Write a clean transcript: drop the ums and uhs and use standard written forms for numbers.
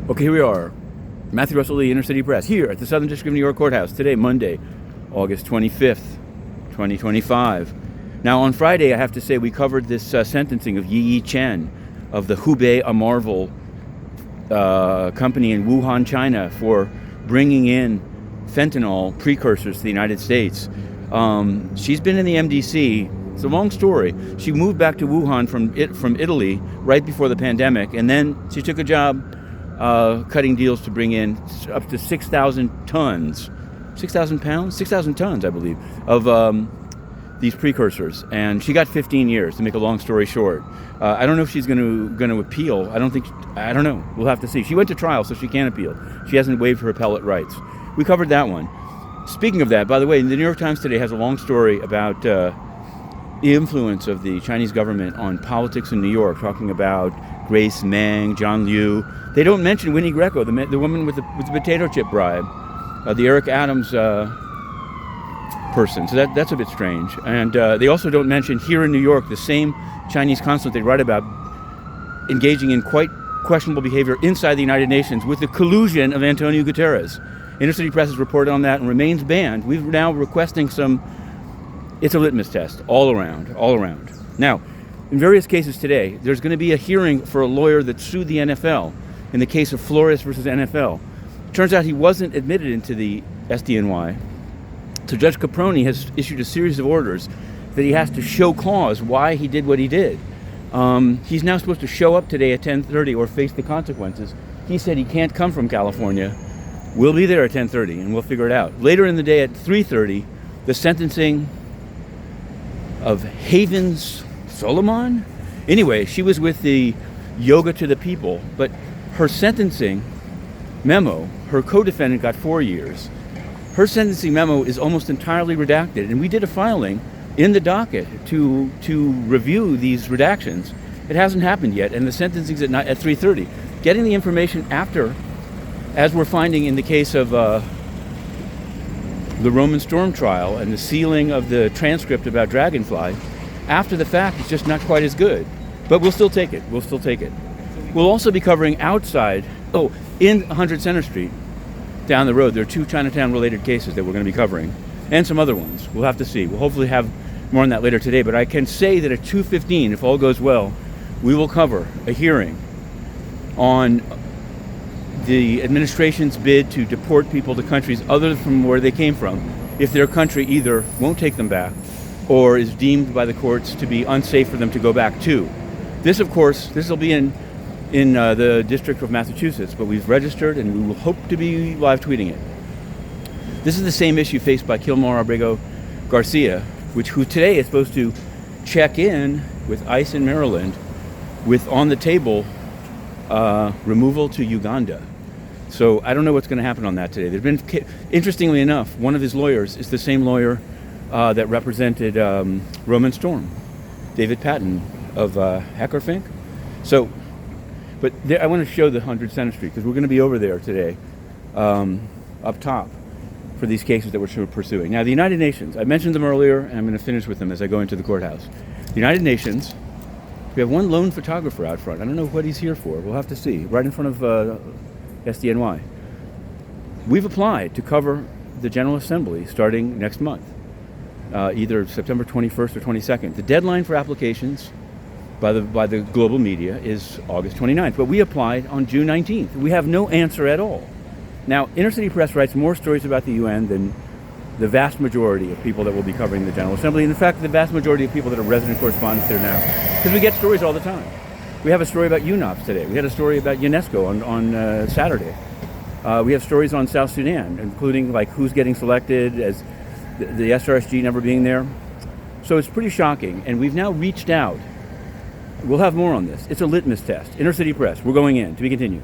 Okay, here we are. Matthew Russell Lee, Inner City Press, here at the Southern District of New York Courthouse. Today, Monday, August 25th, 2025. Now, on Friday, I have to say, we covered this sentencing of Yi Chen of the Hubei Amarvel company in Wuhan, China, for bringing in fentanyl precursors to the United States. She's been in the MDC. It's a long story. She moved back to Wuhan from Italy right before the pandemic, and then she took a job cutting deals to bring in up to 6,000 tons, 6,000 pounds, 6,000 tons, I believe, of these precursors. And she got 15 years, to make a long story short. I don't know if she's going to appeal. I don't know. We'll have to see. She went to trial, so she can't appeal. She hasn't waived her appellate rights. We covered that one. Speaking of that, by the way, the New York Times today has a long story about the influence of the Chinese government on politics in New York, talking about Grace Meng, John Liu. They don't mention Winnie Greco, the woman with the potato chip bribe, the Eric Adams person. So that's a bit strange. And they also don't mention here in New York the same Chinese consulate they write about engaging in quite questionable behavior inside the United Nations with the collusion of Antonio Guterres. Inner City Press has reported on that and remains banned. We're now requesting it's a litmus test all around. Now, in various cases today, there's going to be a hearing for a lawyer that sued the NFL in the case of Flores versus NFL. Turns out he wasn't admitted into the SDNY. So Judge Caproni has issued a series of orders that he has to show cause why he did what he did. He's now supposed to show up today at 10:30 or face the consequences. He said he can't come from California. We'll be there at 10:30 and we'll figure it out. Later in the day at 3:30, the sentencing of Havens Solomon? Anyway, she was with the Yoga to the People, but her sentencing memo, her co-defendant got 4 years. Her sentencing memo is almost entirely redacted, and we did a filing in the docket to review these redactions. It hasn't happened yet, and the sentencing's at 3:30. Getting the information after, as we're finding in the case of the Roman Storm trial and the sealing of the transcript about Dragonfly, after the fact, it's just not quite as good. But we'll still take it. We'll also be covering outside, in 100 Center Street, down the road. There are 2 Chinatown-related cases that we're going to be covering, and some other ones. We'll have to see. We'll hopefully have more on that later today, but I can say that at 2:15, if all goes well, we will cover a hearing on the administration's bid to deport people to countries other from where they came from if their country either won't take them back or is deemed by the courts to be unsafe for them to go back to. This, of course, this will be in the District of Massachusetts, but we've registered and we will hope to be live tweeting it. This is the same issue faced by Kilmar Abrego Garcia, who today is supposed to check in with ICE in Maryland with on the table removal to Uganda. So I don't know what's going to happen on that today. There's been, interestingly enough, one of his lawyers is the same lawyer that represented Roman Storm, David Patton of Hackerfink. So, but I want to show the 100 Center Street because we're going to be over there today, up top, for these cases that we're pursuing. Now, the United Nations, I mentioned them earlier, and I'm going to finish with them as I go into the courthouse. The United Nations, we have one lone photographer out front. I don't know what he's here for. We'll have to see. Right in front of SDNY. We've applied to cover the General Assembly starting next month, either September 21st or 22nd. The deadline for applications by the global media is August 29th, but we applied on June 19th. We have no answer at all. Now, Inner City Press writes more stories about the UN than the vast majority of people that will be covering the General Assembly. And in fact, the vast majority of people that are resident correspondents there now. Because we get stories all the time. We have a story about UNOPS today. We had a story about UNESCO on Saturday. We have stories on South Sudan, including like who's getting selected as the SRSG never being there. So it's pretty shocking. And we've now reached out. We'll have more on this. It's a litmus test. Inner City Press, we're going in. To be continued.